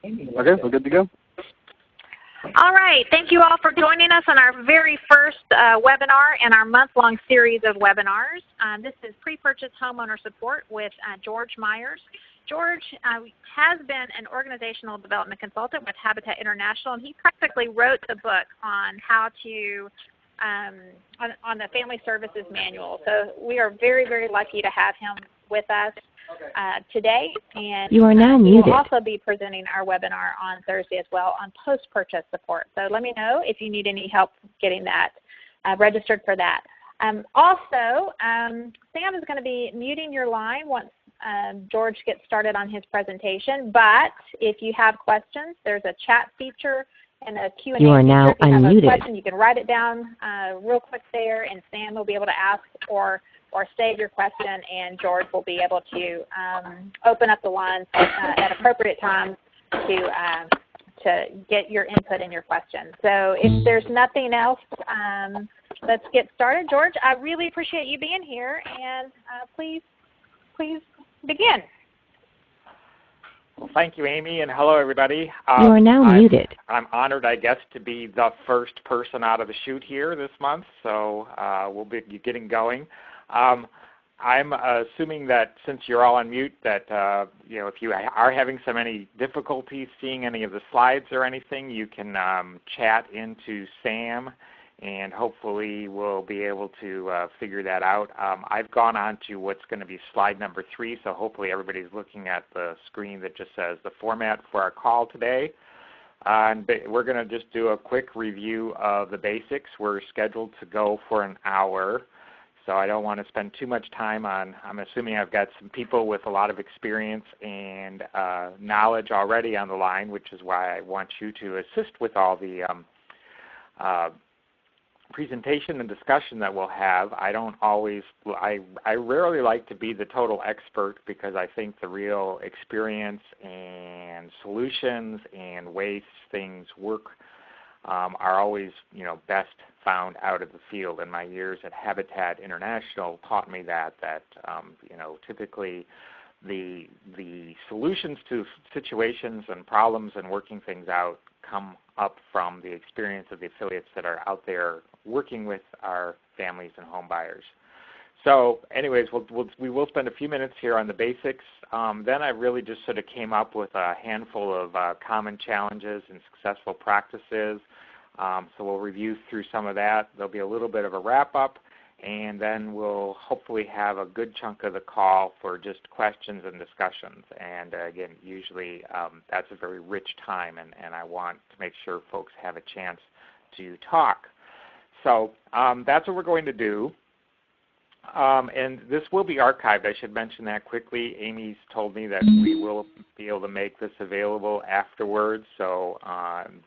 Okay, we're good to go. All right. Thank you all for joining us on our very first webinar in our month-long series of webinars. This is Pre-Purchase Homeowner Support with George Myers. George has been an organizational development consultant with Habitat International, and he practically wrote the book on how to on the Family Services Manual. So we are very, very lucky to have him with us today, and you are now muted. We'll also be presenting our webinar on Thursday as well on post-purchase support. So let me know if you need any help getting that registered for that. Also, Sam is going to be muting your line once George gets started on his presentation, but if you have questions, there's a chat feature and a Q&A you are now feature. If you have unmuted. a question, you can write it down real quick there, and Sam will be able to ask or save your question, and George will be able to open up the lines at appropriate times to get your input and your questions. So if there's nothing else, let's get started. George, I really appreciate you being here, and please begin. Well, thank you, Amy, and hello, everybody. You are now muted. I'm honored, I guess, to be the first person out of the chute here this month, so we'll be getting going. I'm assuming that since you're all on mute that if you are having any difficulties seeing any of the slides or anything, you can chat into Sam, and hopefully we'll be able to figure that out. I've gone on to what's going to be slide number 3, so hopefully everybody's looking at the screen that just says the format for our call today. And we're going to just do a quick review of the basics. We're scheduled to go for an hour. So I don't want to spend too much time on, I'm assuming I've got some people with a lot of experience and knowledge already on the line, which is why I want you to assist with all the presentation and discussion that we'll have. I rarely like to be the total expert, because I think the real experience and solutions and ways things work are always, best found out of the field. And my years at Habitat International taught me that typically the solutions to situations and problems and working things out come up from the experience of the affiliates that are out there working with our families and home buyers. So anyways, we will spend a few minutes here on the basics. Then I really just sort of came up with a handful of common challenges and successful practices. So we'll review through some of that. There'll be a little bit of a wrap-up, and then we'll hopefully have a good chunk of the call for just questions and discussions. And again, usually that's a very rich time, and I want to make sure folks have a chance to talk. So that's what we're going to do. And this will be archived. I should mention that quickly. Amy's told me that we will be able to make this available afterwards, so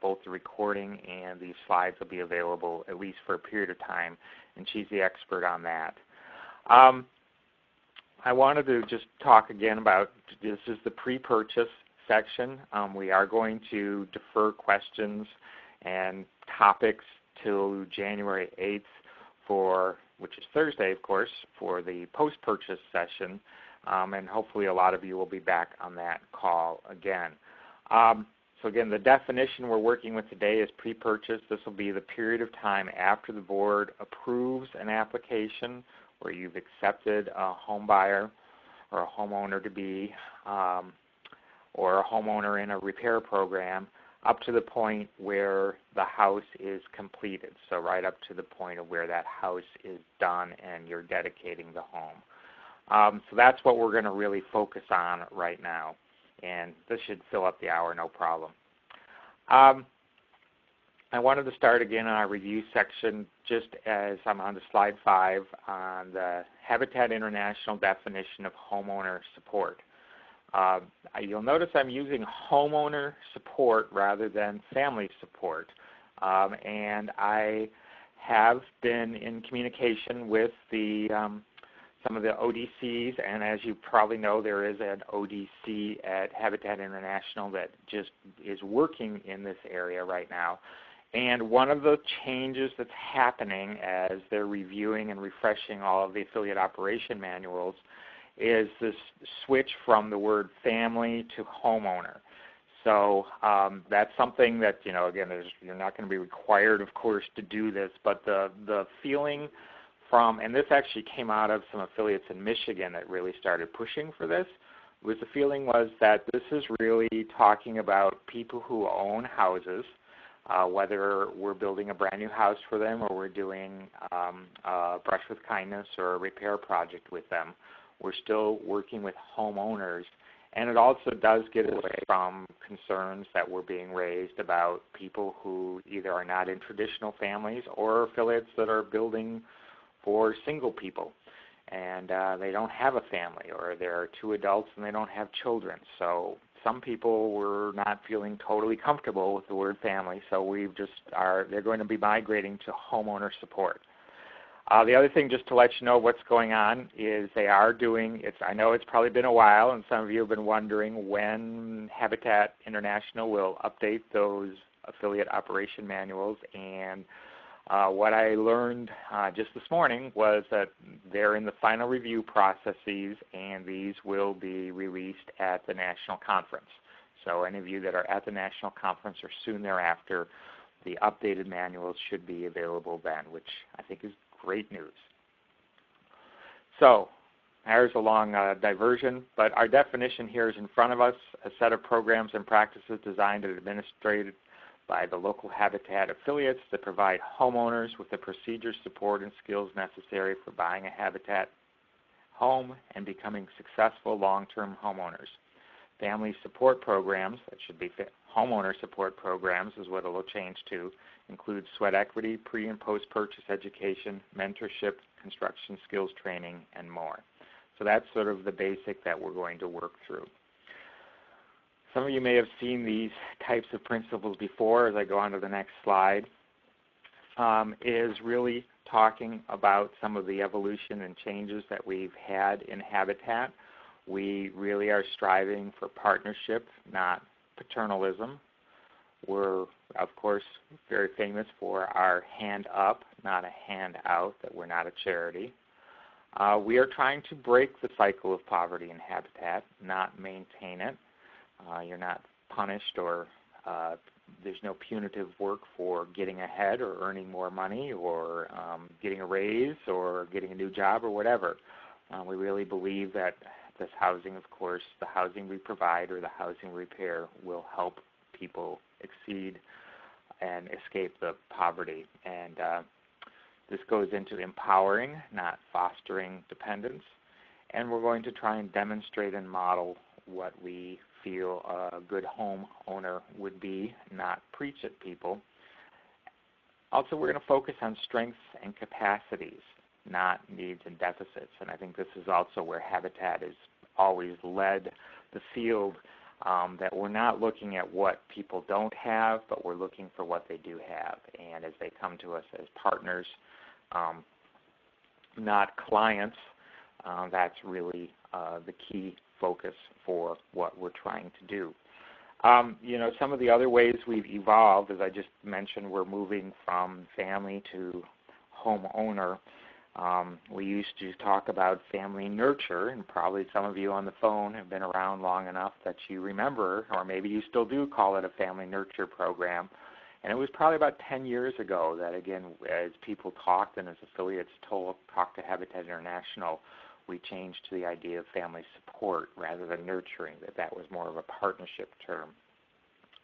both the recording and the slides will be available at least for a period of time, and she's the expert on that. I wanted to just talk again about, this is the pre-purchase section. We are going to defer questions and topics till January 8th which is Thursday, of course, for the post-purchase session, and hopefully a lot of you will be back on that call again. So again, the definition we're working with today is pre-purchase. This will be the period of time after the board approves an application where you've accepted a home buyer or a homeowner to be, or a homeowner in a repair program, up to the point where the house is completed, so right up to the point of where that house is done and you're dedicating the home. So that's what we're going to really focus on right now, and this should fill up the hour, no problem. I wanted to start again on our review section, just as I'm on to slide 5 on the Habitat International definition of homeowner support. You'll notice I'm using homeowner support rather than family support, and I have been in communication with some of the ODCs, and as you probably know, there is an ODC at Habitat International that just is working in this area right now. And one of the changes that's happening as they're reviewing and refreshing all of the affiliate operation manuals is this switch from the word family to homeowner. So that's something that, again, you're not going to be required, of course, to do this, but the feeling from, and this actually came out of some affiliates in Michigan that really started pushing for this, was the feeling was that this is really talking about people who own houses, whether we're building a brand new house for them or we're doing a Brush with Kindness or a repair project with them. We're still working with homeowners. And it also does get away from concerns that were being raised about people who either are not in traditional families or affiliates that are building for single people. And they don't have a family, or they're two adults and they don't have children. So some people were not feeling totally comfortable with the word family, so they're going to be migrating to homeowner support. The other thing, just to let you know what's going on, is they are doing, I know it's probably been a while, and some of you have been wondering when Habitat International will update those affiliate operation manuals. And what I learned just this morning was that they're in the final review processes, and these will be released at the national conference. So any of you that are at the national conference or soon thereafter, the updated manuals should be available then, which I think is great news. So there's a long diversion, but our definition here is in front of us: a set of programs and practices designed and administered by the local Habitat affiliates that provide homeowners with the procedures, support, and skills necessary for buying a Habitat home and becoming successful long-term homeowners. Family support programs, that should be homeowner support programs is what it will change to, include sweat equity, pre- and post-purchase education, mentorship, construction skills training, and more. So that's sort of the basic that we're going to work through. Some of you may have seen these types of principles before. As I go on to the next slide, is really talking about some of the evolution and changes that we've had in Habitat. We really are striving for partnership, not paternalism. We're, of course, very famous for our hand up, not a hand out, that we're not a charity. We are trying to break the cycle of poverty in Habitat, not maintain it. You're not punished, or there's no punitive work for getting ahead or earning more money or getting a raise or getting a new job or whatever. We really believe that this housing, of course, the housing we provide or the housing repair will help people exceed and escape the poverty. And this goes into empowering, not fostering dependence. And we're going to try and demonstrate and model what we feel a good home owner would be, not preach at people. Also, we're going to focus on strengths and capacities, not needs and deficits. And I think this is also where Habitat has always led the field, that we're not looking at what people don't have, but we're looking for what they do have. And as they come to us as partners, not clients, that's really the key focus for what we're trying to do. Some of the other ways we've evolved, as I just mentioned, we're moving from family to homeowner. We used to talk about family nurture, and probably some of you on the phone have been around long enough that you remember, or maybe you still do call it a family nurture program. And it was probably about 10 years ago that, again, as people talked and as affiliates talked to Habitat International, we changed to the idea of family support rather than nurturing, that was more of a partnership term.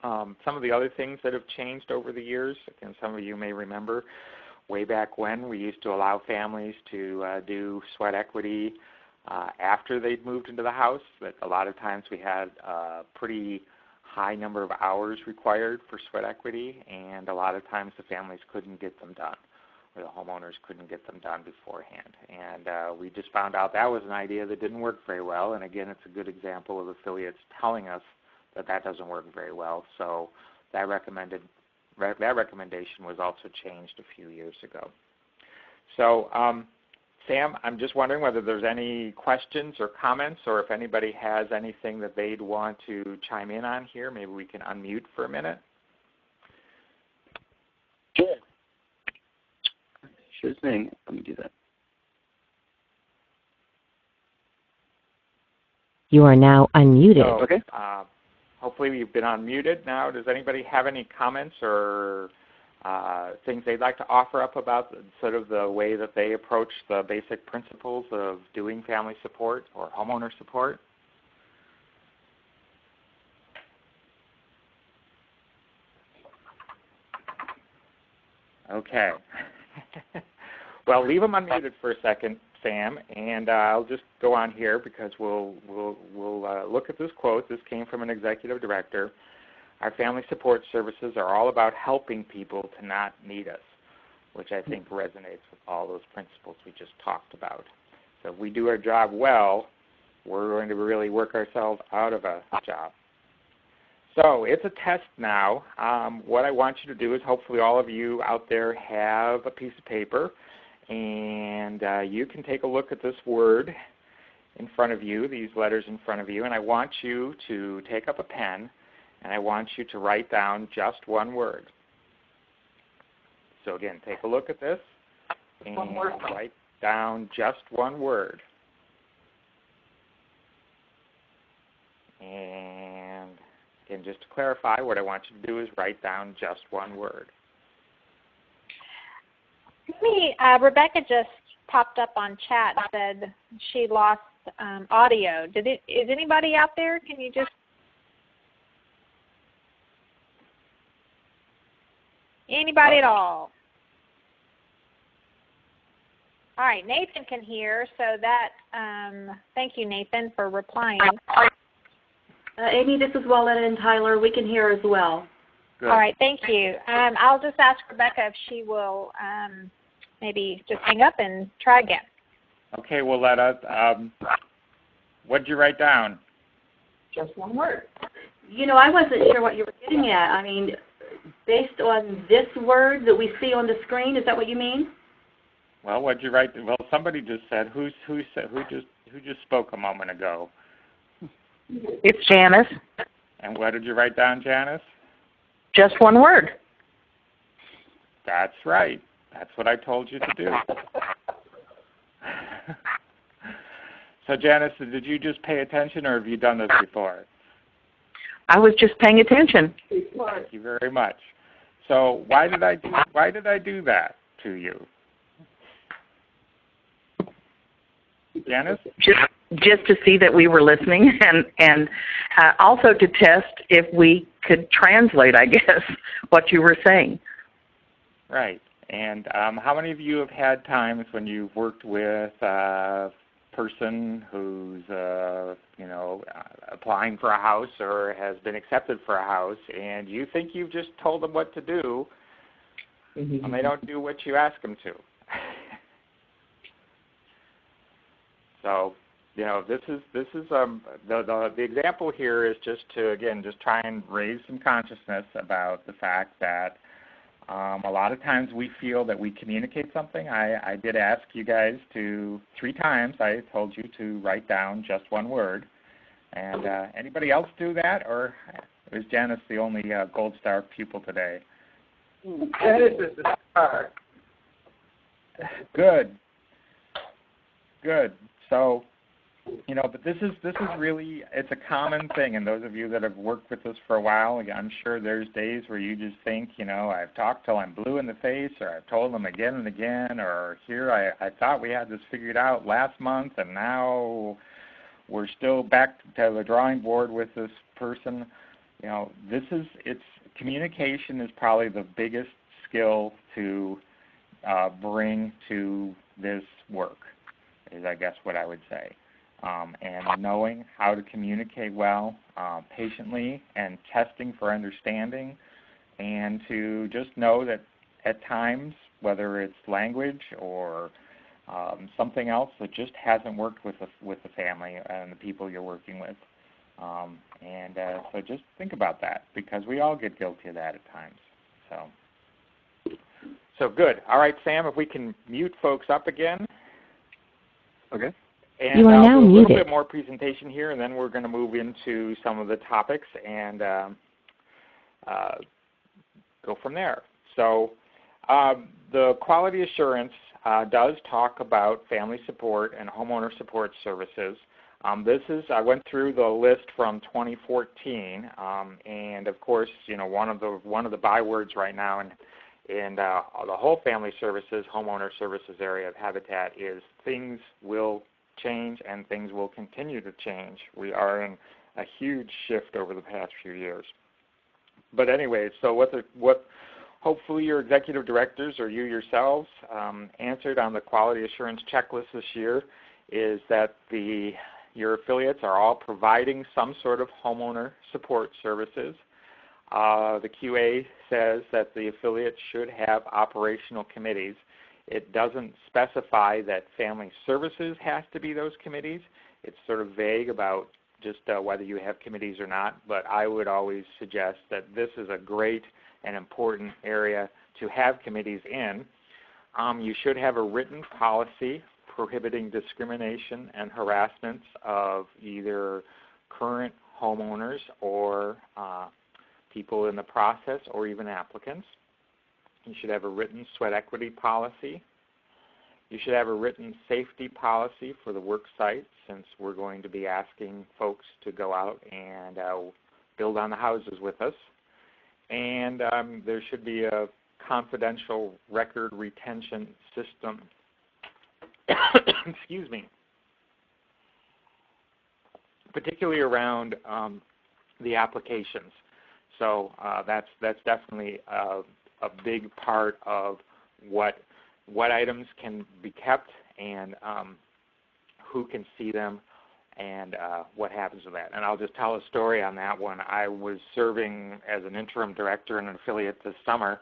Some of the other things that have changed over the years, again, some of you may remember, way back when we used to allow families to do sweat equity after they'd moved into the house. But a lot of times we had a pretty high number of hours required for sweat equity, and a lot of times the families couldn't get them done, or the homeowners couldn't get them done beforehand. And we just found out that was an idea that didn't work very well. And again, it's a good example of affiliates telling us that that doesn't work very well. So that recommendation was also changed a few years ago. So Sam, I'm just wondering whether there's any questions or comments, or if anybody has anything that they'd want to chime in on here. Maybe we can unmute for a minute. Sure. Sure thing. Let me do that. You are now unmuted. So, okay. hopefully you've been unmuted now. Does anybody have any comments or things they'd like to offer up about sort of the way that they approach the basic principles of doing family support or homeowner support? Okay. Well, leave them unmuted for a second, Sam, and I'll just go on here because we'll look at this quote. This came from an executive director. Our family support services are all about helping people to not need us, which I think resonates with all those principles we just talked about. So if we do our job well, we're going to really work ourselves out of a job. So it's a test now. What I want you to do is hopefully all of you out there have a piece of paper, and you can take a look at this word in front of you, these letters in front of you, and I want you to take up a pen, and I want you to write down just one word. So again, take a look at this and write down just one word. And again, just to clarify, what I want you to do is write down just one word. Rebecca just popped up on chat and said she lost audio. Is anybody out there? Can you just... Anybody at all? All right, Nathan can hear, so that, thank you, Nathan, for replying. Amy, this is Walletta and Tyler. We can hear as well. Good. All right, thank you. I'll just ask Rebecca if she will maybe just hang up and try again. Okay, Walletta, what did you write down? Just one word. You know, I wasn't sure what you were getting at. I mean, based on this word that we see on the screen, is that what you mean? Well, what did you write? Well, somebody just said who just spoke a moment ago. It's Janice. And what did you write down, Janice? Just one word. That's right. That's what I told you to do. So, Janice, did you just pay attention, or have you done this before? I was just paying attention. Thank you very much. So, why did I do that to you, Janice? Just to see that we were listening, and also to test if we could translate, I guess, what you were saying. Right. And how many of you have had times when you've worked with a person who's, applying for a house or has been accepted for a house, and you think you've just told them what to do, and they don't do what you ask them to? So, this is the example here is just to, again, just try and raise some consciousness about the fact that a lot of times we feel that we communicate something. I did ask you guys to 3 times. I told you to write down just one word. And anybody else do that, or is Janice the only Gold Star pupil today? Janice is the star. Good. So, but this is really, it's a common thing, and those of you that have worked with us for a while, I'm sure there's days where you just think, I've talked till I'm blue in the face, or I've told them again and again, or here I thought we had this figured out last month, and now we're still back to the drawing board with this person. Communication is probably the biggest skill to bring to this work, is I guess what I would say. And knowing how to communicate well, patiently, and testing for understanding, and to just know that at times, whether it's language or something else that just hasn't worked with the family and the people you're working with. So just think about that, because we all get guilty of that at times. So good. All right, Sam, if we can mute folks up again. Okay. And you are now I'll do a muted. little bit more presentation here, and then we're going to move into some of the topics and go from there. So the quality assurance does talk about family support and homeowner support services. I went through the list from 2014, and of course, one of the bywords right now in the whole family services, homeowner services area of Habitat is things will change and things will continue to change. We are in a huge shift over the past few years. But anyway, so what hopefully your executive directors or you yourselves answered on the quality assurance checklist this year is that your affiliates are all providing some sort of homeowner support services. The QA says that the affiliate should have operational committees. It doesn't specify that family services has to be those committees. It's sort of vague about just whether you have committees or not, but I would always suggest that this is a great and important area to have committees in. You should have a written policy prohibiting discrimination and harassment of either current homeowners or people in the process or even applicants. You should have a written sweat equity policy. You should have a written safety policy for the work site, since we're going to be asking folks to go out and build on the houses with us. And there should be a confidential record retention system. Excuse me. Particularly around the applications. So that's definitely a big part of what items can be kept and who can see them and what happens with that. And I'll just tell a story on that one. I was serving as an interim director in an affiliate this summer,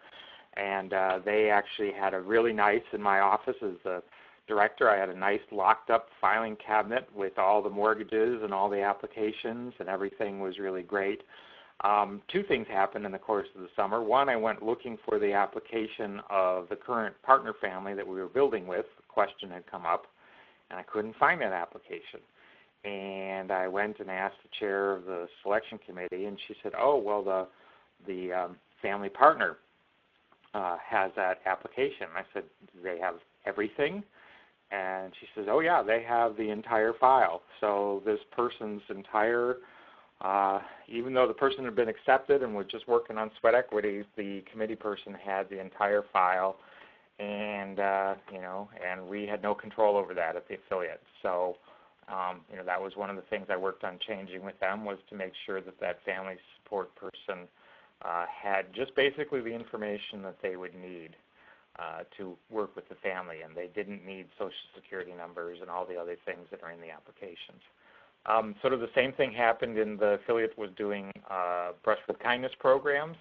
and they actually had a really nice, in my office as the director, I had a nice locked up filing cabinet with all the mortgages and all the applications, and everything was really great. Two things happened in the course of the summer. One, I went looking for the application of the current partner family that we were building with. The question had come up, and I couldn't find that application. And I went and asked the chair of the selection committee, and she said, oh, well, the family partner has that application. I said, do they have everything? And she says, oh, yeah, they have the entire file. So this person's entire even though the person had been accepted and was just working on sweat equities, the committee person had the entire file, and and we had no control over that at the affiliate. So, that was one of the things I worked on changing with them, was to make sure that family support person had just basically the information that they would need to work with the family, and they didn't need Social Security numbers and all the other things that are in the applications. Sort of the same thing happened in the affiliate was doing Brush with Kindness programs,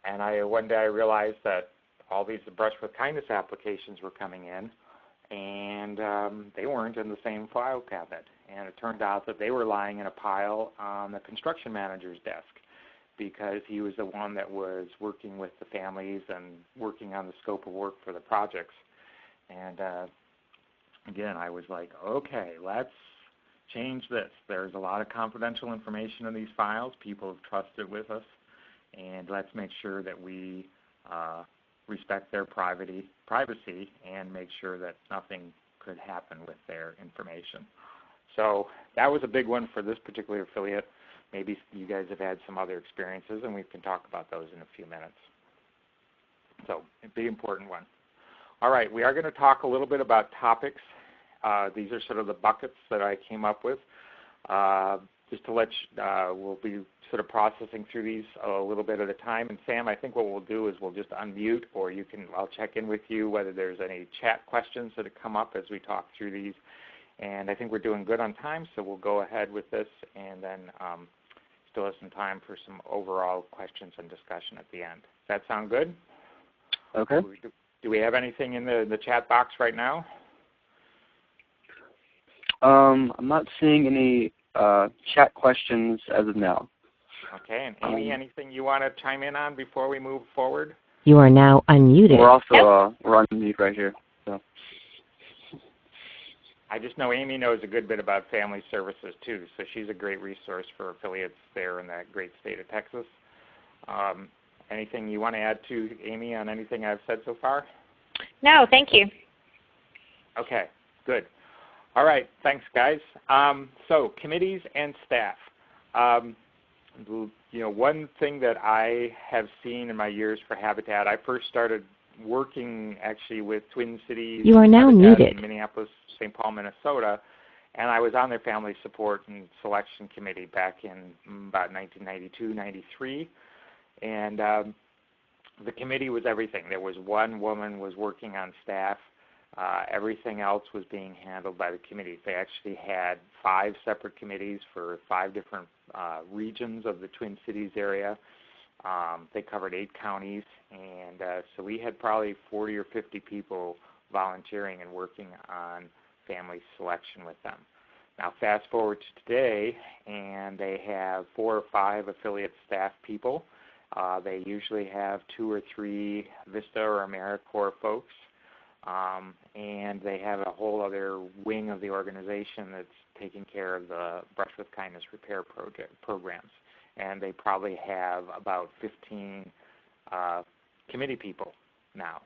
and one day I realized that all these Brush with Kindness applications were coming in, and they weren't in the same file cabinet. And it turned out that they were lying in a pile on the construction manager's desk, because he was the one that was working with the families and working on the scope of work for the projects. And again, I was like, okay, let's change this. There's a lot of confidential information in these files. People have trusted with us, and let's make sure that we respect their privacy and make sure that nothing could happen with their information. So that was a big one for this particular affiliate. Maybe you guys have had some other experiences, and we can talk about those in a few minutes. So a big important one. All right, we are going to talk a little bit about topics. These are sort of the buckets that I came up with. Just to let we'll be sort of processing through these a little bit at a time. And Sam, I think what we'll do is we'll just unmute, or I'll check in with you whether there's any chat questions that have come up as we talk through these. And I think we're doing good on time, so we'll go ahead with this, and then still have some time for some overall questions and discussion at the end. Does that sound good? Okay. Do we have anything in the chat box right now? I'm not seeing any chat questions as of now. Okay, and Amy, anything you want to chime in on before we move forward? You are now unmuted. We're also we're on mute right here. So. I just know Amy knows a good bit about family services too, so she's a great resource for affiliates there in that great state of Texas. Anything you want to add to, Amy, on anything I've said so far? No, thank you. Okay, good. All right, thanks, guys. So committees and staff. One thing that I have seen in my years for Habitat, I first started working actually with Twin Cities You are now muted. in Minneapolis, St. Paul, Minnesota, and I was on their Family Support and Selection Committee back in about 1992, 93, and the committee was everything. There was one woman was working on staff. Everything else was being handled by the committees. They actually had 5 separate committees for 5 different regions of the Twin Cities area. They covered 8 counties, and so we had probably 40 or 50 people volunteering and working on family selection with them. Now fast forward to today, and they have 4 or 5 affiliate staff people. They usually have 2 or 3 VISTA or AmeriCorps folks. And they have a whole other wing of the organization that's taking care of the Brush with Kindness repair programs. And they probably have about 15 committee people now.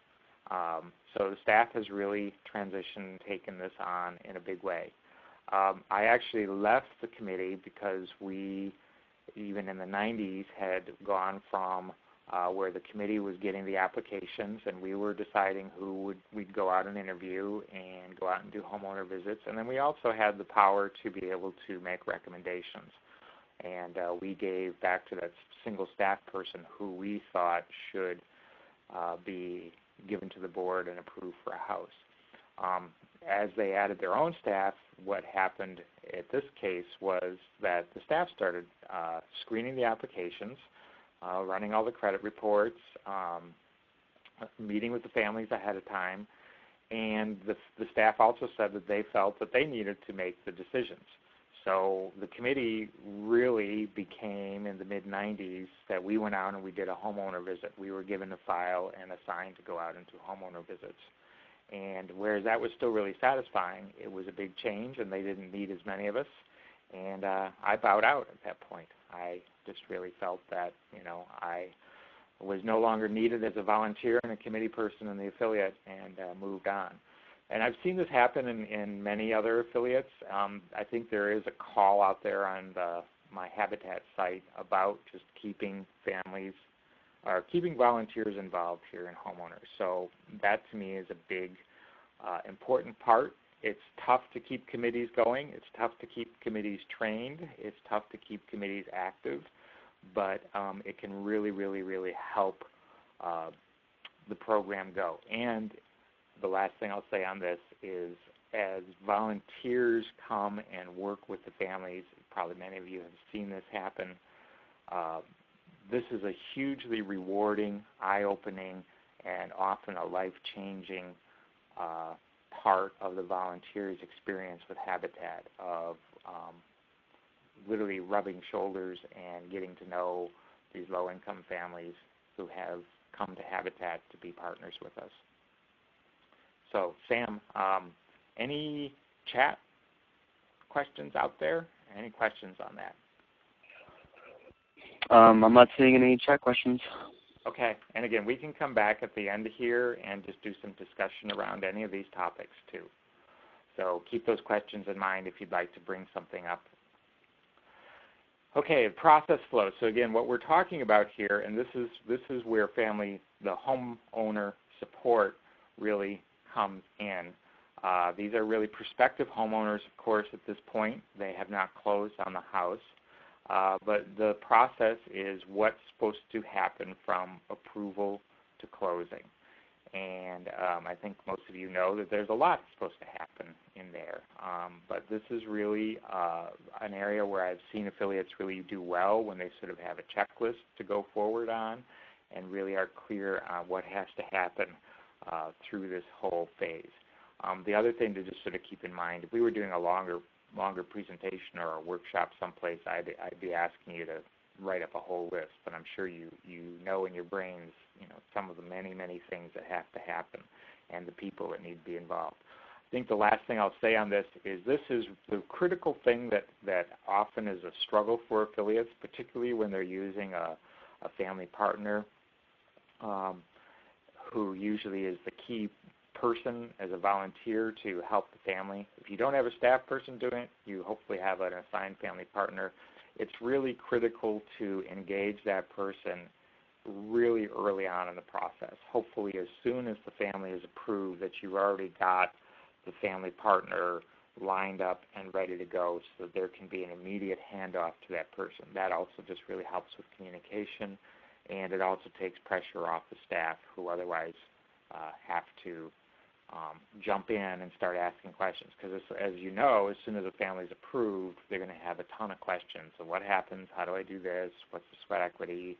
So the staff has really transitioned, taken this on in a big way. I actually left the committee because we, even in the 90s, had gone from where the committee was getting the applications and we were deciding who we'd go out and interview and go out and do homeowner visits. And then we also had the power to be able to make recommendations. And we gave back to that single staff person who we thought should be given to the board and approved for a house. As they added their own staff, what happened at this case was that the staff started screening the applications, running all the credit reports, meeting with the families ahead of time, and the staff also said that they felt that they needed to make the decisions. So the committee really became, in the mid-90s, that we went out and we did a homeowner visit. We were given a file and assigned to go out and do homeowner visits. And whereas that was still really satisfying, it was a big change, and they didn't need as many of us. And I bowed out at that point. I just really felt that, I was no longer needed as a volunteer and a committee person in the affiliate, and moved on. And I've seen this happen in many other affiliates. I think there is a call out there on my Habitat site about just keeping families or keeping volunteers involved here in homeowners. So that to me is a big, important part. It's tough to keep committees going. It's tough to keep committees trained. It's tough to keep committees active, but it can really, really, really help the program go. And the last thing I'll say on this is as volunteers come and work with the families, probably many of you have seen this happen, this is a hugely rewarding, eye-opening, and often a life-changing part of the volunteers' experience with Habitat, of literally rubbing shoulders and getting to know these low-income families who have come to Habitat to be partners with us. So, Sam, any chat questions out there? Any questions on that? I'm not seeing any chat questions. Okay, and again, we can come back at the end here and just do some discussion around any of these topics too. So keep those questions in mind if you'd like to bring something up. Okay, process flow. So again, what we're talking about here, and this is where the homeowner support really comes in. These are really prospective homeowners, of course, at this point. They have not closed on the house. But the process is what's supposed to happen from approval to closing. And I think most of you know that there's a lot supposed to happen in there. But this is really an area where I've seen affiliates really do well when they sort of have a checklist to go forward on and really are clear on what has to happen through this whole phase. The other thing to just sort of keep in mind, if we were doing a longer presentation or a workshop someplace, I'd be asking you to write up a whole list, but I'm sure you know in your brains, some of the many, many things that have to happen and the people that need to be involved. I think the last thing I'll say on this is the critical thing that often is a struggle for affiliates, particularly when they're using a family partner who usually is the key person, as a volunteer to help the family. If you don't have a staff person doing it, you hopefully have an assigned family partner. It's really critical to engage that person really early on in the process. Hopefully as soon as the family is approved, that you've already got the family partner lined up and ready to go so that there can be an immediate handoff to that person. That also just really helps with communication, and it also takes pressure off the staff who otherwise have to jump in and start asking questions. Because as you know, as soon as a family is approved, they're going to have a ton of questions. So what happens? How do I do this? What's the sweat equity?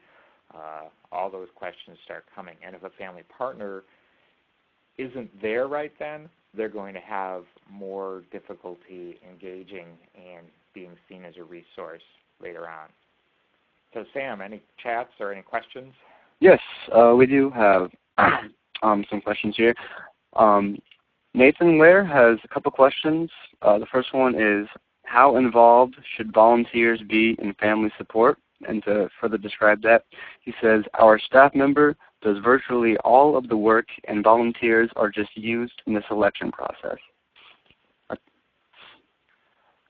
All those questions start coming. And if a family partner isn't there right then, they're going to have more difficulty engaging and being seen as a resource later on. So Sam, any chats or any questions? Yes, we do have some questions here. Nathan Ware has a couple questions. The first one is, how involved should volunteers be in family support? And to further describe that, he says, our staff member does virtually all of the work and volunteers are just used in the selection process.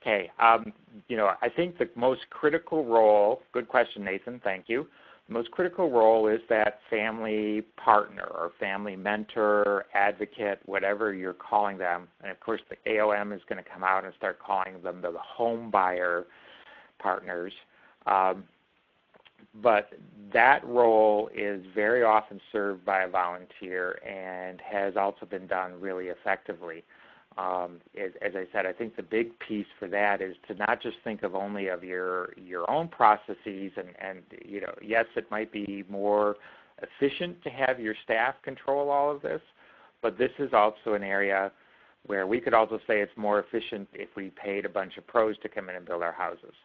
Okay, I think the most critical role, good question, Nathan, thank you. The most critical role is that family partner or family mentor, advocate, whatever you're calling them. And of course, the AOM is going to come out and start calling them the home buyer partners. But that role is very often served by a volunteer and has also been done really effectively. As I said, I think the big piece for that is to not just think of only of your own processes and yes, it might be more efficient to have your staff control all of this, but this is also an area where we could also say it's more efficient if we paid a bunch of pros to come in and build our houses.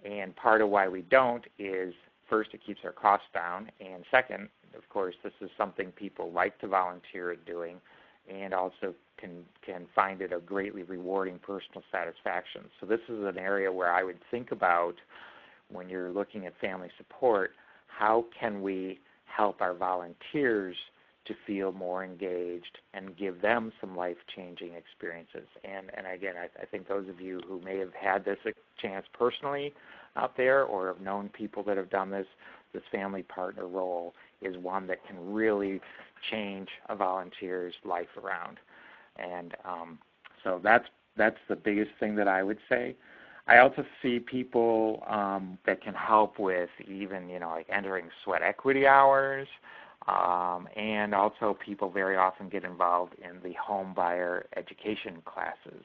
And part of why we don't is, first, it keeps our costs down, and second, of course, this is something people like to volunteer at doing and also can find it a greatly rewarding personal satisfaction. So this is an area where I would think about, when you're looking at family support, how can we help our volunteers to feel more engaged and give them some life-changing experiences. And again, I think those of you who may have had this chance personally out there or have known people that have done this family partner role is one that can really change a volunteer's life around. And so that's the biggest thing that I would say. I also see people that can help with even, like entering sweat equity hours, and also people very often get involved in the home buyer education classes.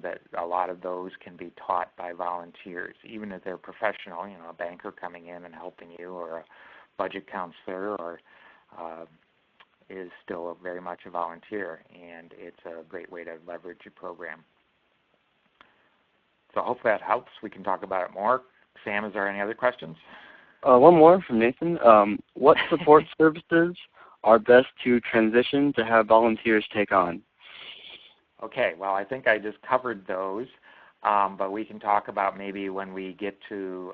That a lot of those can be taught by volunteers, even if they're professional, a banker coming in and helping you, or a budget counselor, or is still very much a volunteer, and it's a great way to leverage your program. So hopefully that helps. We can talk about it more. Sam, is there any other questions? One more from Nathan. What support services are best to transition to have volunteers take on? Okay, well, I think I just covered those, but we can talk about maybe when we get to,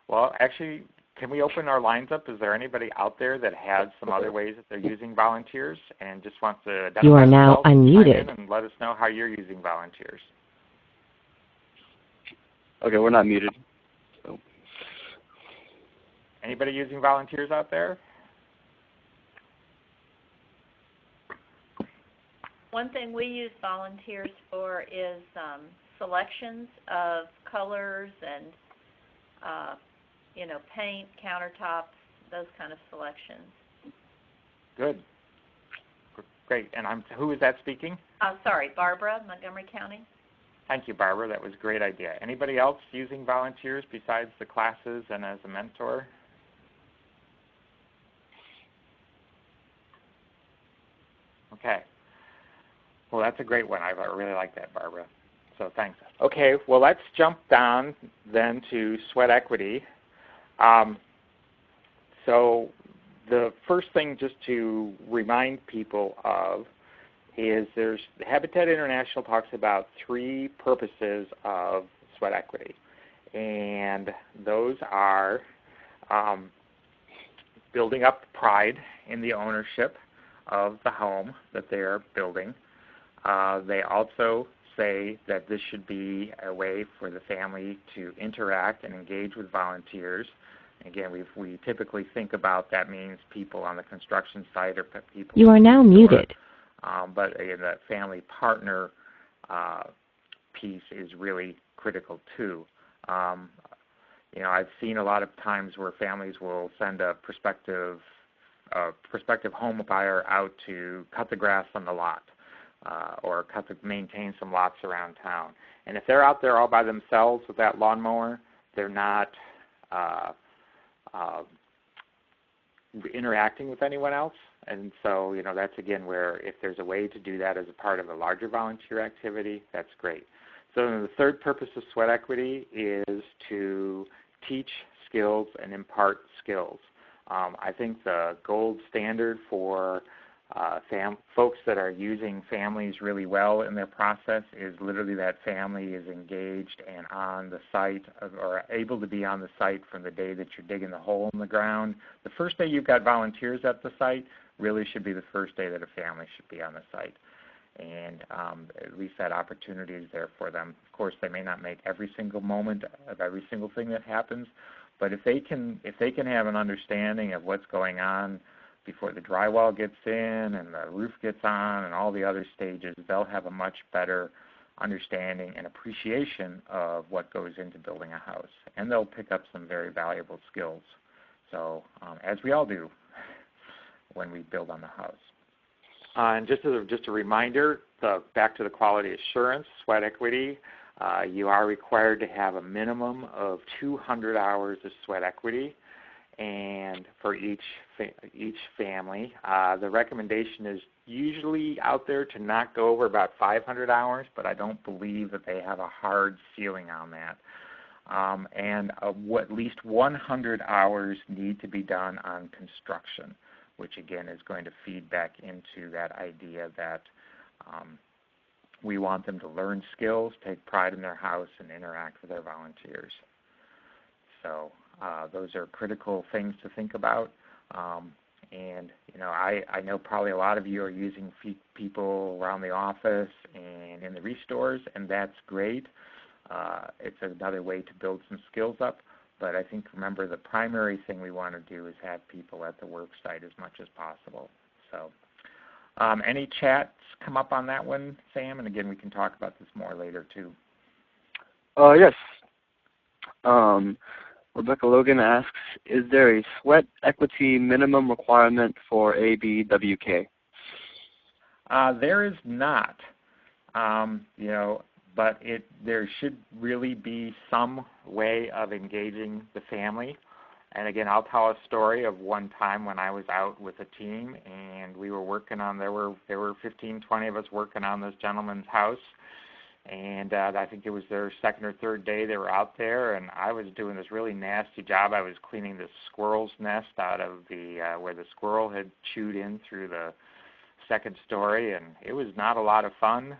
well, actually, can we open our lines up? Is there anybody out there that has some other ways that they're using volunteers and just wants to identify You are now unmuted. and let us know how you're using volunteers? Okay, we're not muted. So. Anybody using volunteers out there? One thing we use volunteers for is selections of colors and, paint, countertops, those kind of selections. Good. Great. And who is that speaking? Sorry, Barbara, Montgomery County. Thank you, Barbara. That was a great idea. Anybody else using volunteers besides the classes and as a mentor? Okay. Well, that's a great one. I really like that, Barbara. So thanks. Okay, well, let's jump down then to sweat equity. So the first thing just to remind people of is Habitat International talks about 3 purposes of sweat equity. And those are building up pride in the ownership, of the home that they are building. They also say that this should be a way for the family to interact and engage with volunteers. Again, we typically think about that means people on the construction site or people. You are now muted. But again, the family partner piece is really critical too. I've seen a lot of times where families will send a prospective home buyer out to cut the grass on the lot or maintain some lots around town. And if they're out there all by themselves with that lawnmower, they're not interacting with anyone else. And so, that's again where if there's a way to do that as a part of a larger volunteer activity, that's great. So the third purpose of Sweat Equity is to teach skills and impart skills. I think the gold standard for folks that are using families really well in their process is literally that family is engaged and on the site or able to be on the site from the day that you're digging the hole in the ground. The first day you've got volunteers at the site really should be the first day that a family should be on the site. And at least that opportunity is there for them. Of course, they may not make every single moment of every single thing that happens, but if they can have an understanding of what's going on before the drywall gets in and the roof gets on and all the other stages, they'll have a much better understanding and appreciation of what goes into building a house. And they'll pick up some very valuable skills. So, as we all do when we build on the house. And just a reminder, back to the quality assurance, Sweat Equity, you are required to have a minimum of 200 hours of Sweat Equity, and for each family. The recommendation is usually out there to not go over about 500 hours, but I don't believe that they have a hard ceiling on that. And at least 100 hours need to be done on construction, which again is going to feed back into that idea that we want them to learn skills, take pride in their house, and interact with their volunteers. So those are critical things to think about. And I know probably a lot of you are using people around the office and in the restores, and that's great. It's another way to build some skills up. But I think, remember, the primary thing we want to do is have people at the work site as much as possible. So any chats come up on that one, Sam? And again, we can talk about this more later, too. Yes. Rebecca Logan asks, is there a Sweat Equity minimum requirement for ABWK? There is not. But there should really be some way of engaging the family. And again, I'll tell a story of one time when I was out with a team and we were working on, there were 15, 20 of us working on this gentleman's house. And I think it was their second or third day they were out there, and I was doing this really nasty job. I was cleaning this squirrel's nest out of where the squirrel had chewed in through the second story, and it was not a lot of fun.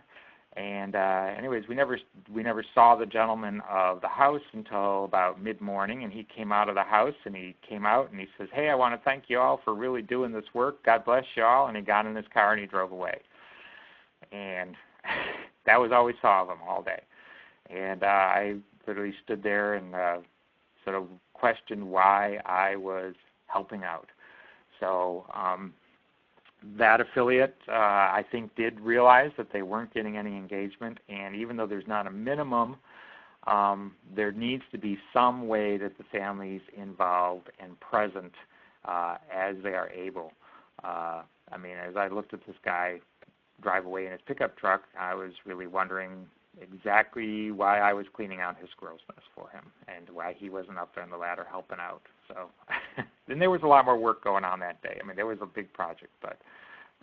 And anyways, we never saw the gentleman of the house until about mid-morning, and he came out of the house, and he came out, and he says, "Hey, I want to thank you all for really doing this work. God bless you all." And he got in his car, and he drove away. And that was all we saw of him all day. And I literally stood there and sort of questioned why I was helping out. So that affiliate, I think, did realize that they weren't getting any engagement, and even though there's not a minimum, there needs to be some way that the family's involved and present as they are able. I mean, as I looked at this guy drive away in his pickup truck, I was really wondering exactly why I was cleaning out his squirrel's nest for him and why he wasn't up there on the ladder helping out. So then there was a lot more work going on that day. I mean, there was a big project, but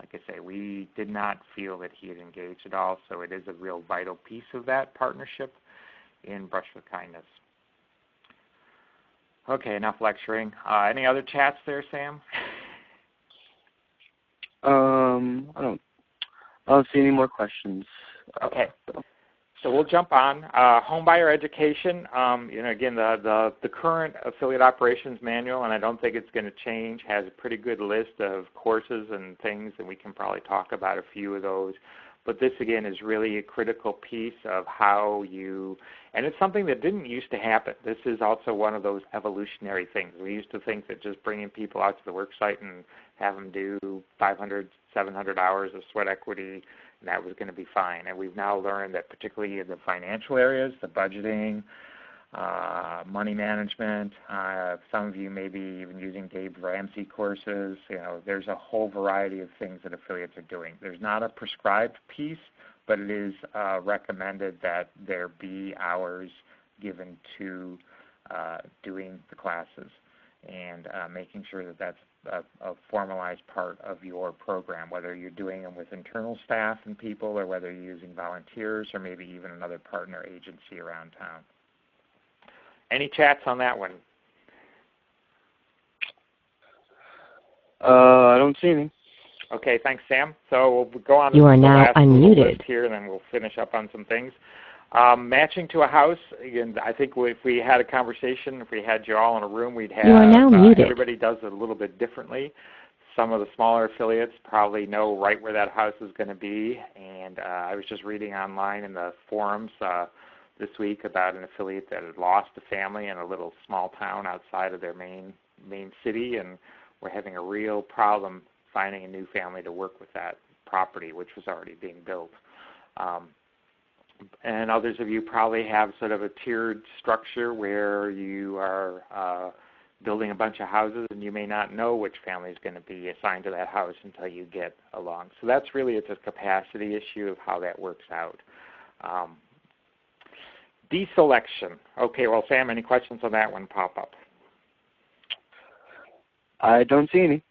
like I say, we did not feel that he had engaged at all, so it is a real vital piece of that partnership in Brush with Kindness. Okay, enough lecturing. Any other chats there, Sam? I don't see any more questions. Okay. So we'll jump on home buyer education. Again, the current affiliate operations manual, and I don't think it's going to change, has a pretty good list of courses and things, and we can probably talk about a few of those. But this, again, is really a critical piece of how you, and it's something that didn't used to happen. This is also one of those evolutionary things. We used to think that just bringing people out to the work site and have them do 500, 700 hours of sweat equity, and that was going to be fine. And we've now learned that particularly in the financial areas, the budgeting, money management, some of you may be even using Dave Ramsey courses. There's a whole variety of things that affiliates are doing. There's not a prescribed piece, but it is recommended that there be hours given to doing the classes and making sure that that's a formalized part of your program, whether you're doing them with internal staff and people or whether you're using volunteers or maybe even another partner agency around town. Any chats on that one? I don't see any. Okay, thanks, Sam. So we'll go on to You are the now last unmuted. list here, and then we'll finish up on some things. Matching to a house, again, I think if we had a conversation, if we had you all in a room, we'd have You are now muted. Everybody does it a little bit differently. Some of the smaller affiliates probably know right where that house is going to be, and I was just reading online in the forums this week about an affiliate that had lost a family in a little small town outside of their main city, and we're having a real problem finding a new family to work with that property, which was already being built. And others of you probably have sort of a tiered structure where you are building a bunch of houses and you may not know which family is going to be assigned to that house until you get along. So that's really, it's a capacity issue of how that works out. Deselection. Okay, well, Sam, any questions on that one pop up? I don't see any.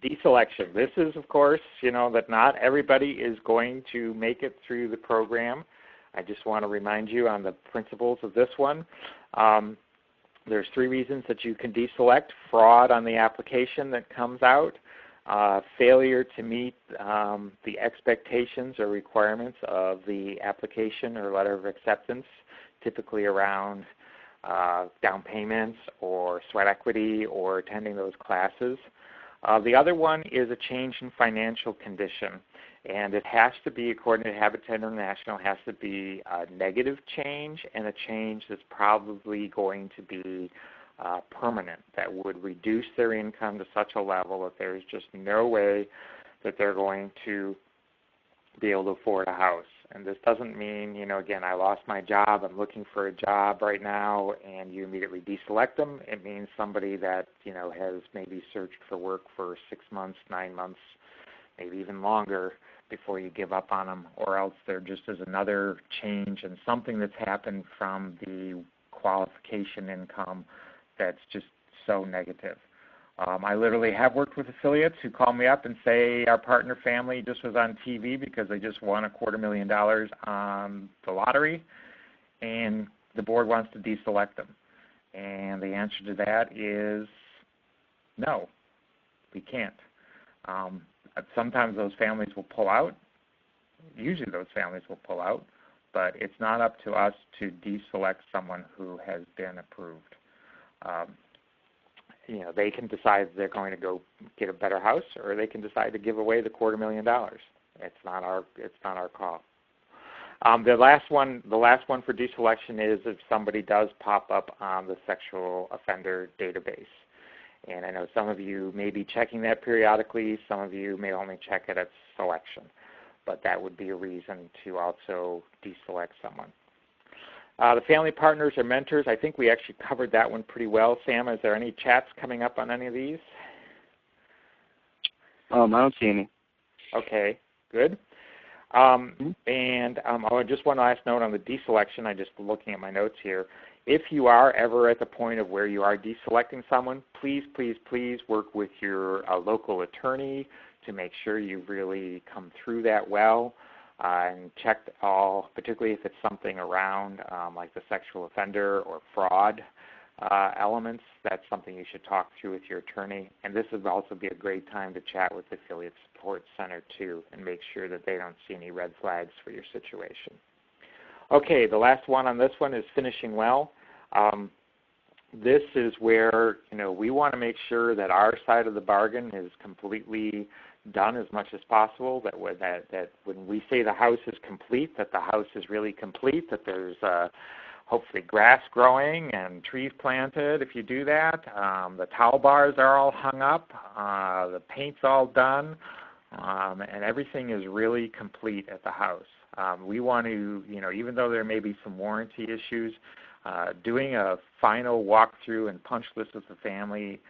Deselection. This is, of course, that not everybody is going to make it through the program. I just want to remind you on the principles of this one. There's 3 reasons that you can deselect: fraud on the application that comes out, failure to meet the expectations or requirements of the application or letter of acceptance, typically around down payments or sweat equity or attending those classes. The other one is a change in financial condition, and it has to be, according to Habitat International, has to be a negative change and a change that's probably going to be permanent, that would reduce their income to such a level that there's just no way that they're going to be able to afford a house. And this doesn't mean, again, I lost my job, I'm looking for a job right now, and you immediately deselect them. It means somebody that, has maybe searched for work for 6 months, 9 months, maybe even longer before you give up on them, or else there just is another change and something that's happened from the qualification income that's just so negative. I literally have worked with affiliates who call me up and say our partner family just was on TV because they just won $250,000 on the lottery, and the board wants to deselect them. And the answer to that is no, we can't. Sometimes those families will pull out. Usually those families will pull out, but it's not up to us to deselect someone who has been approved. They can decide they're going to go get a better house, or they can decide to give away the $250,000. It's not our call. The last one for deselection is if somebody does pop up on the sexual offender database. And I know some of you may be checking that periodically. Some of you may only check it at selection, but that would be a reason to also deselect someone. The family partners or mentors, I think we actually covered that one pretty well. Sam, is there any chats coming up on any of these? I don't see any. Okay, good. Just one last note on the deselection. I'm just looking at my notes here. If you are ever at the point of where you are deselecting someone, please, please, please work with your local attorney to make sure you've really come through that well. And checked all, particularly if it's something around like the sexual offender or fraud elements. That's something you should talk through with your attorney. And this would also be a great time to chat with the Affiliate Support Center too, and make sure that they don't see any red flags for your situation. Okay, the last one on this one is finishing well. This is where, we want to make sure that our side of the bargain is completely done as much as possible, that when we say the house is complete, that the house is really complete, that there's hopefully grass growing and trees planted if you do that. The towel bars are all hung up, the paint's all done, and everything is really complete at the house. We want to, even though there may be some warranty issues, doing a final walkthrough and punch list of the family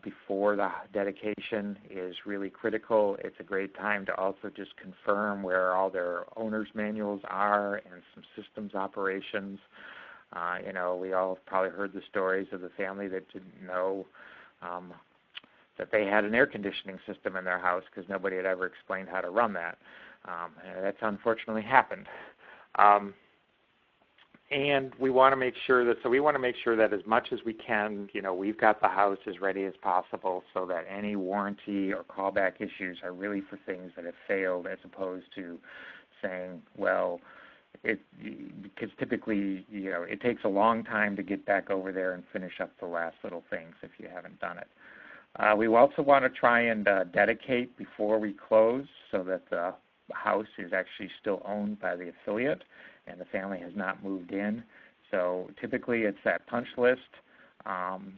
before the dedication is really critical. It's a great time to also just confirm where all their owner's manuals are and some systems operations. We all have probably heard the stories of the family that didn't know that they had an air conditioning system in their house because nobody had ever explained how to run that. And that's unfortunately happened. And we want to make sure that as much as we can, we've got the house as ready as possible so that any warranty or callback issues are really for things that have failed, as opposed to saying, well, because typically, it takes a long time to get back over there and finish up the last little things if you haven't done it. We also want to try and dedicate before we close so that the house is actually still owned by the affiliate and the family has not moved in. So typically it's that punch list,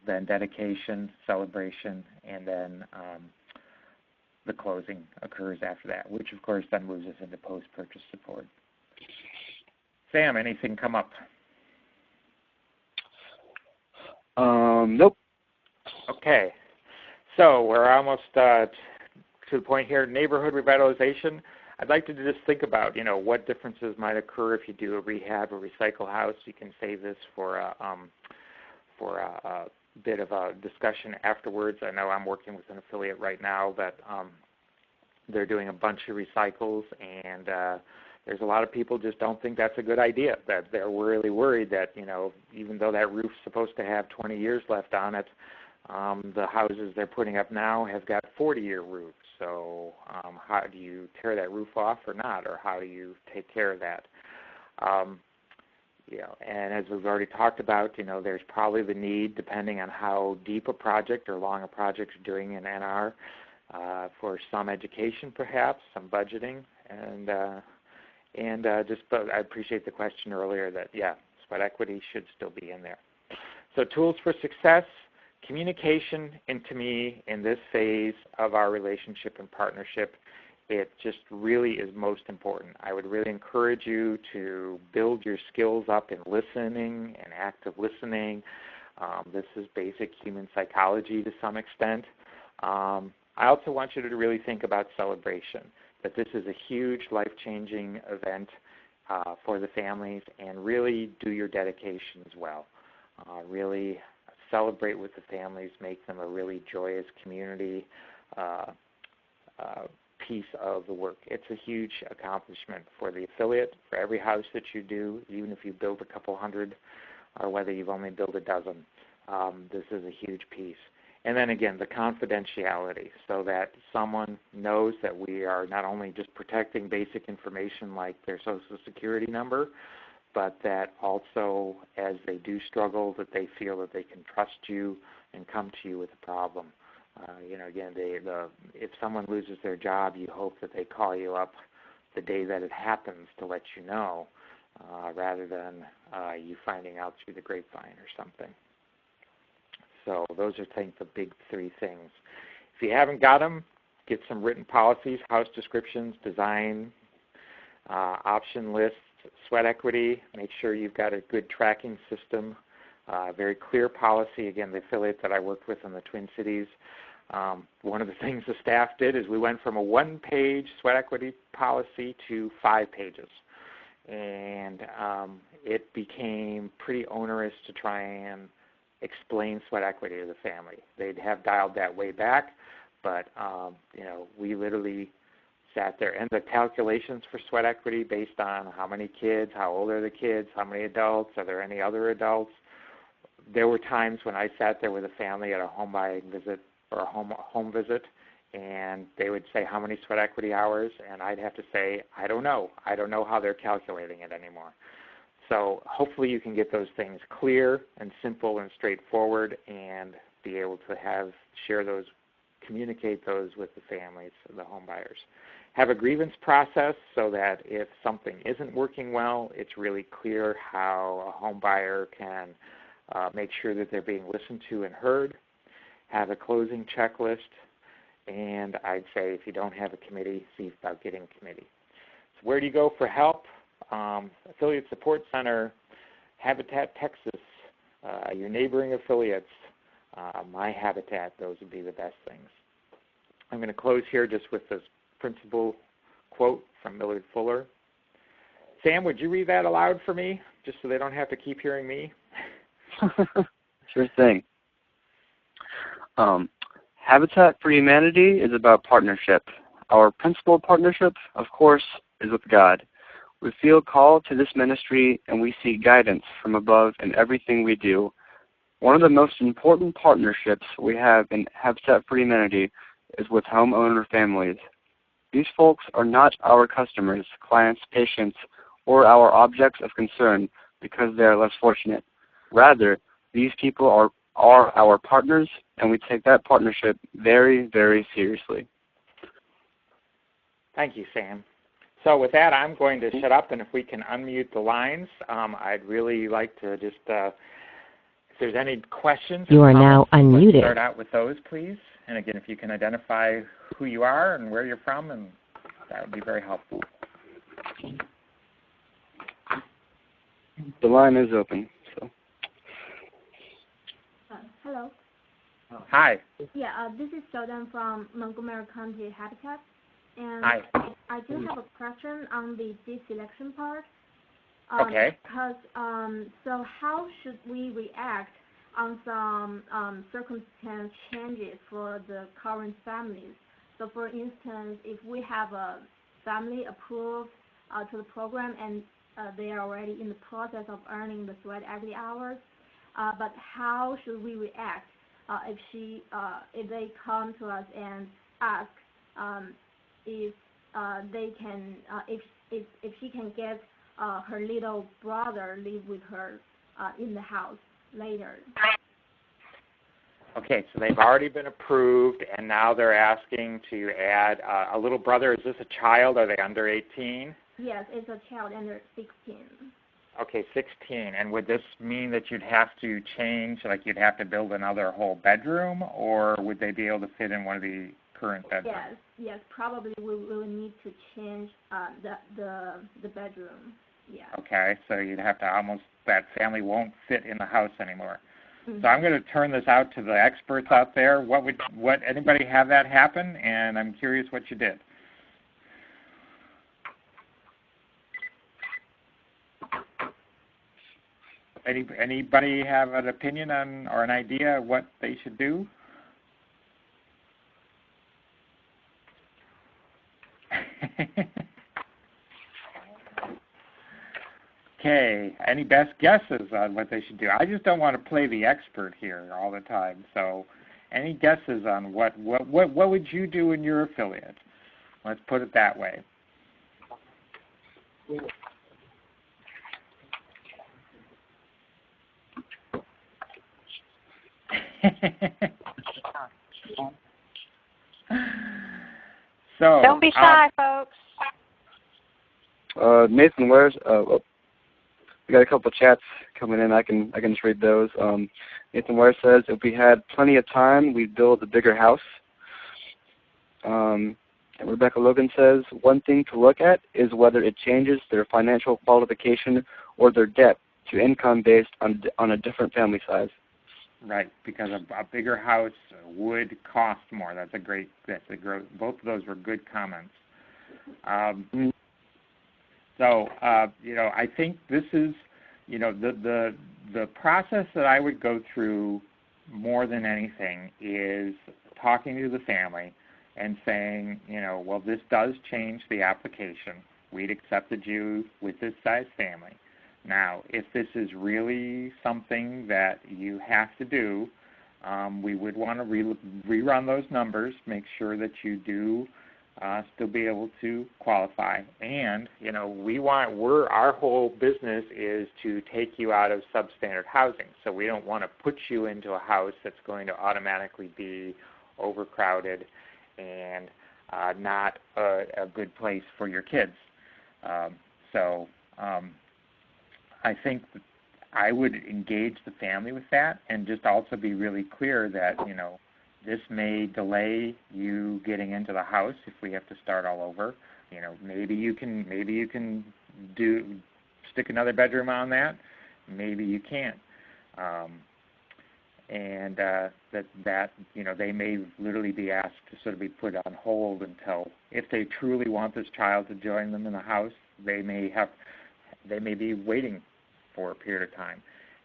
then dedication, celebration, and then the closing occurs after that, which of course then moves us into post-purchase support. Sam, anything come up? Nope. Okay. So we're almost to the point here, neighborhood revitalization. I'd like to just think about, what differences might occur if you do a rehab or recycle house. You can save this for a bit of a discussion afterwards. I know I'm working with an affiliate right now that they're doing a bunch of recycles, and there's a lot of people just don't think that's a good idea, that they're really worried that, even though that roof's supposed to have 20 years left on it, the houses they're putting up now have got 40-year roofs. So how do you tear that roof off or not, or how do you take care of that? And as we've already talked about, there's probably the need, depending on how deep a project or long a project you're doing in NR, for some education perhaps, some budgeting, and I appreciate the question earlier that, sweat equity should still be in there. So tools for success. Communication, and to me, in this phase of our relationship and partnership, it just really is most important. I would really encourage you to build your skills up in listening and active listening. This is basic human psychology to some extent. I also want you to really think about celebration, that this is a huge life-changing event for the families, and really do your dedication as well. Really celebrate with the families, make them a really joyous community piece of the work. It's a huge accomplishment for the affiliate, for every house that you do, even if you build a couple hundred or whether you've only built a dozen. This is a huge piece. And then again, the confidentiality, so that someone knows that we are not only just protecting basic information like their Social Security number, but that also as they do struggle, that they feel that they can trust you and come to you with a problem. Again, if someone loses their job, you hope that they call you up the day that it happens to let you know, rather than you finding out through the grapevine or something. So those are, I think, the big three things. If you haven't got them, get some written policies, house descriptions, design, option lists, sweat equity. Make sure you've got a good tracking system, very clear policy. Again, the affiliate that I worked with in the Twin Cities, one of the things the staff did is we went from a one-page sweat equity policy to 5 pages. And it became pretty onerous to try and explain sweat equity to the family. They'd have dialed that way back, but we literally sat there. And the calculations for sweat equity based on how many kids, how old are the kids, how many adults, are there any other adults. There were times when I sat there with a family at a home buying visit or a home visit, and they would say how many sweat equity hours, and I'd have to say, I don't know. I don't know how they're calculating it anymore. So hopefully you can get those things clear and simple and straightforward and be able to communicate those with the families, the home buyers. Have a grievance process so that if something isn't working well, it's really clear how a home buyer can make sure that they're being listened to and heard. Have a closing checklist, and I'd say if you don't have a committee, see about getting a committee. So where do you go for help? Affiliate Support Center, Habitat Texas, your neighboring affiliates, My Habitat, those would be the best things. I'm going to close here just with this principal quote from Millard Fuller. Sam, would you read that aloud for me, just so they don't have to keep hearing me? Sure thing. Habitat for Humanity is about partnership. Our principal partnership, of course, is with God. We feel called to this ministry, and we seek guidance from above in everything we do. One of the most important partnerships we have in Habitat for Humanity is with homeowner families. These folks are not our customers, clients, patients, or our objects of concern because they are less fortunate. Rather, these people are our partners, and we take that partnership very, very seriously. Thank you, Sam. So with that, I'm going to shut up, and if we can unmute the lines, I'd really like to just, if there's any questions. You are now unmuted. Let's start out with those, please. And again, if you can identify who you are and where you're from, and that would be very helpful. The line is open. So. Hello. Hi. Yeah, this is Sheldon from Montgomery County Habitat. And Hi. I do have a question on the deselection part. Okay. Because, so how should we react on some circumstance changes for the current families? So, for instance, if we have a family approved to the program and they are already in the process of earning the sweat equity hours, but how should we react if they come to us and ask if they can if she can get her little brother live with her in the house later? Okay, so they've already been approved, and now they're asking to add a little brother. Is this a child? Are they under 18? Yes, it's a child under 16. Okay, 16. And would this mean that you'd have to change, like you'd have to build another whole bedroom, or would they be able to fit in one of the current bedrooms? Yes, probably we will need to change the bedroom. Yeah. Okay, so you'd have to that family won't fit in the house anymore. Mm-hmm. So I'm going to turn this out to the experts out there. What anybody have that happen? And I'm curious what you did. Anybody have an opinion on or an idea of what they should do? Okay, any best guesses on what they should do? I just don't want to play the expert here all the time. So any guesses on what would you do in your affiliate? Let's put it that way. So don't be shy, folks. Nathan Ware's. We got a couple of chats coming in. I can just read those. Nathan Ware says, if we had plenty of time, we'd build a bigger house. And Rebecca Logan says, one thing to look at is whether it changes their financial qualification or their debt to income based on a different family size. Right, because a bigger house would cost more. Both of those were good comments. So, I think this is, the process that I would go through more than anything is talking to the family and saying, well, this does change the application. We'd accepted you with this size family. Now, if this is really something that you have to do, we would want to rerun those numbers, make sure that you do still be able to qualify. And, you know, our whole business is to take you out of substandard housing. So we don't want to put you into a house that's going to automatically be overcrowded and not a good place for your kids. I think that I would engage the family with that and just also be really clear that, you know, this may delay you getting into the house if we have to start all over. You know, maybe you can stick another bedroom on that. Maybe you can't. That you know, they may literally be asked to sort of be put on hold until, if they truly want this child to join them in the house, they may be waiting for a period of time.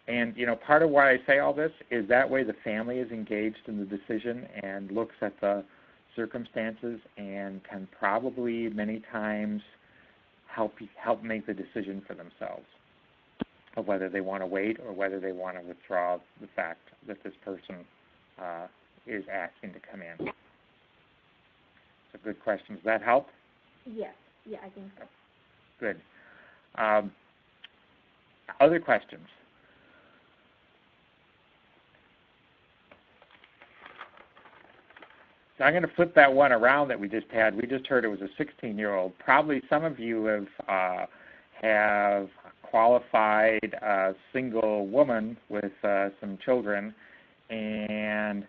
And, you know, part of why I say all this is that way the family is engaged in the decision and looks at the circumstances and can probably many times help make the decision for themselves of whether they want to wait or whether they want to withdraw the fact that this person is asking to come in. It's a good question. Does that help? Yes. Yeah, I think so. Good. Other questions? So I'm going to flip that one around that we just had. We just heard it was a 16-year-old. Probably some of you have qualified a single woman with some children. And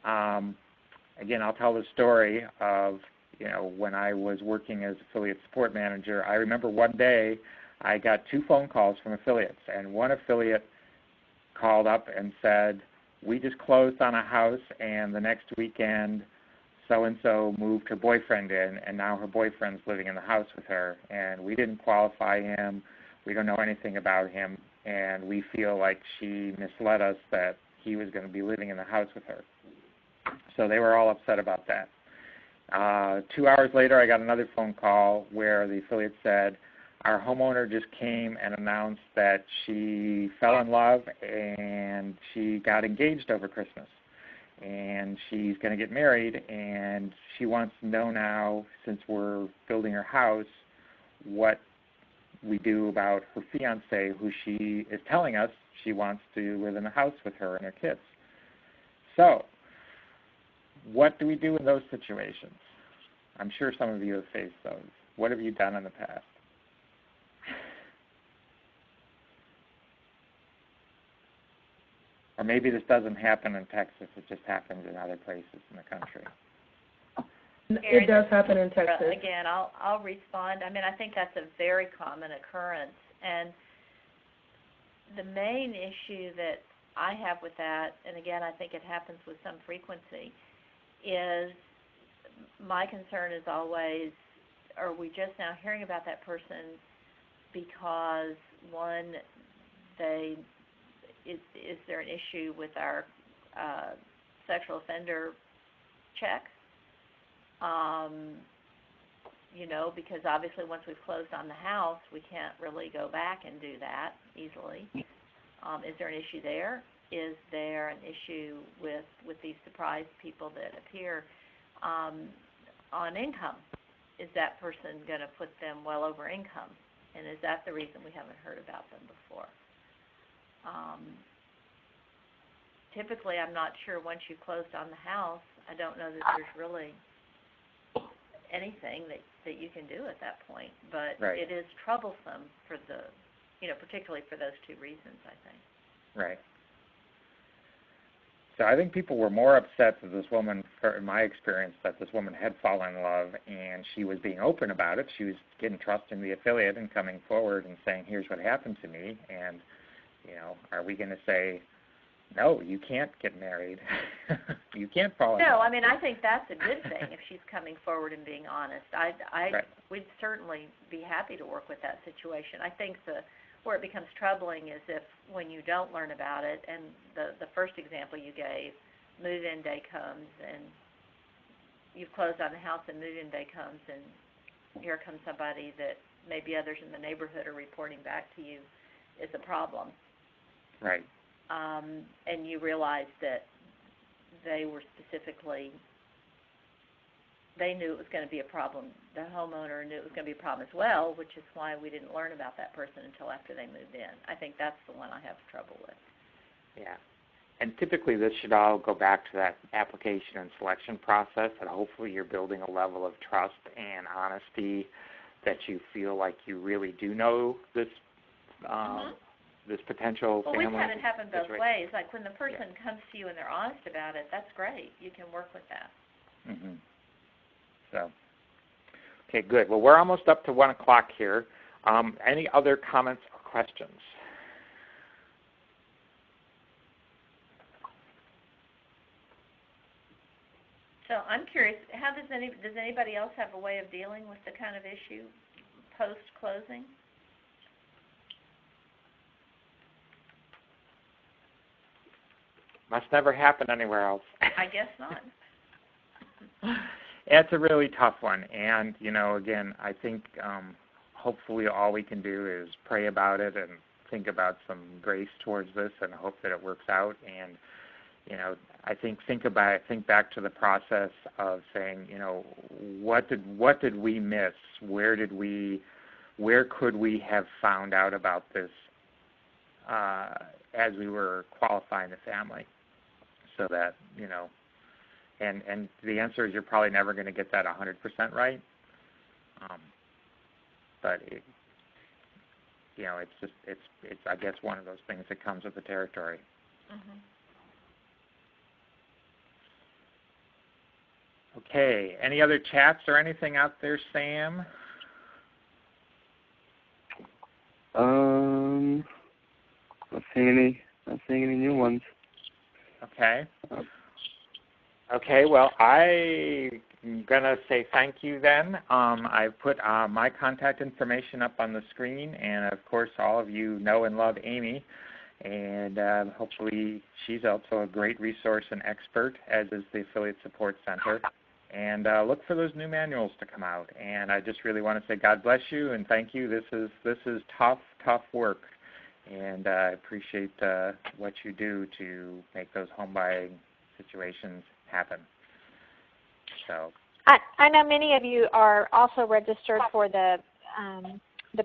again, I'll tell the story of, you know, when I was working as affiliate support manager. I remember one day I got 2 phone calls from affiliates, and one affiliate called up and said, we just closed on a house, and the next weekend so-and-so moved her boyfriend in, and now her boyfriend's living in the house with her, and we didn't qualify him, we don't know anything about him, and we feel like she misled us that he was going to be living in the house with her. So they were all upset about that. 2 hours later, I got another phone call where the affiliate said, our homeowner just came and announced that she fell in love and she got engaged over Christmas. And she's going to get married, and she wants to know now, since we're building her house, what we do about her fiancé, who she is telling us she wants to live in the house with her and her kids. So, what do we do in those situations? I'm sure some of you have faced those. What have you done in the past? Or maybe this doesn't happen in Texas, it just happens in other places in the country. It does happen in Texas. Again, I'll respond. I mean, I think that's a very common occurrence. And the main issue that I have with that, and again, I think it happens with some frequency, is my concern is always, are we just now hearing about that person because, one, is there an issue with our sexual offender check? You know, because obviously once we've closed on the house, we can't really go back and do that easily. Is there an issue there? Is there an issue with these surprise people that appear on income? Is that person going to put them well over income? And is that the reason we haven't heard about them before? Typically, I'm not sure once you've closed on the house, I don't know that there's really anything that you can do at that point. But right. It is troublesome for particularly for those 2 reasons, I think. Right. So I think people were more upset that this woman, in my experience, that this woman had fallen in love and she was being open about it. She was getting trust in the affiliate and coming forward and saying, here's what happened to me. And, you know, are we going to say, no, you can't get married. You can't fall in love. No, I mean, I think that's a good thing if she's coming forward and being honest. Right. We'd certainly be happy to work with that situation. I think where it becomes troubling is if when you don't learn about it, and the first example you gave, move-in day comes and you've closed on the house and move-in day comes and here comes somebody that maybe others in the neighborhood are reporting back to you is a problem. Right. And you realize that they were specifically they knew it was going to be a problem. The homeowner knew it was going to be a problem as well, which is why we didn't learn about that person until after they moved in. I think that's the one I have trouble with. Yeah. And typically this should all go back to that application and selection process, and hopefully you're building a level of trust and honesty that you feel like you really do know this this potential family. Well, we've had it happen both ways. Like when the person comes to you and they're honest about it, that's great. You can work with that. Mm-hmm. So, okay, good. Well, we're almost up to 1 o'clock here. Any other comments or questions? So I'm curious, how does anybody else have a way of dealing with the kind of issue post-closing? Must never happen anywhere else. I guess not. It's a really tough one, and again, I think hopefully all we can do is pray about it and think about some grace towards this, and hope that it works out. And I think think back to the process of saying, what did we miss? Where could we have found out about this as we were qualifying the family? So that and the answer is you're probably never going to get that 100% right. But it's I guess one of those things that comes with the territory. Mm-hmm. Okay. Any other chats or anything out there, Sam? Not seeing any new ones. Okay. Okay, well, I'm going to say thank you then. I've put my contact information up on the screen, and of course all of you know and love Amy, and hopefully she's also a great resource and expert, as is the Affiliate Support Center. And look for those new manuals to come out. And I just really want to say God bless you and thank you. This is tough work, and I appreciate what you do to make those home buying situations happen. So I know many of you are also registered for the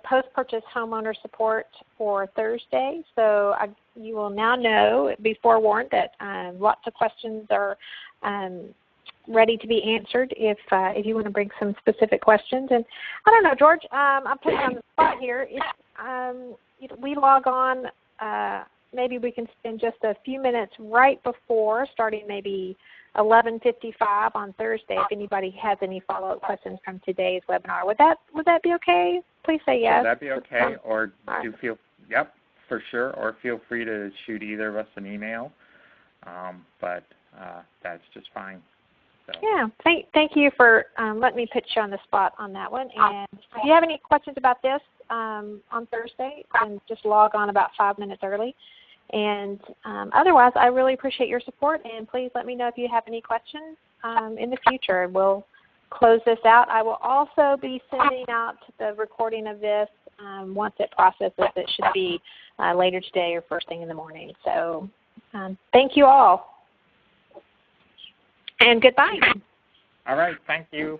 post-purchase homeowner support for Thursday. So you will now know, be forewarned, that lots of questions are ready to be answered if you want to bring some specific questions. And I don't know, George, I'm putting you on the spot here. If we log on, maybe we can spend just a few minutes right before, starting maybe 11:55 on Thursday, if anybody has any follow-up questions from today's webinar. Would that be okay? Please say yes. Would that be okay? Or yep, for sure. Or feel free to shoot either of us an email. But that's just fine. So. Yeah, thank you for letting me put you on the spot on that one. And if you have any questions about this on Thursday, then just log on about 5 minutes early. And otherwise, I really appreciate your support, and please let me know if you have any questions in the future. We'll close this out. I will also be sending out the recording of this once it processes. It should be later today or first thing in the morning. So thank you all. And goodbye. All right. Thank you.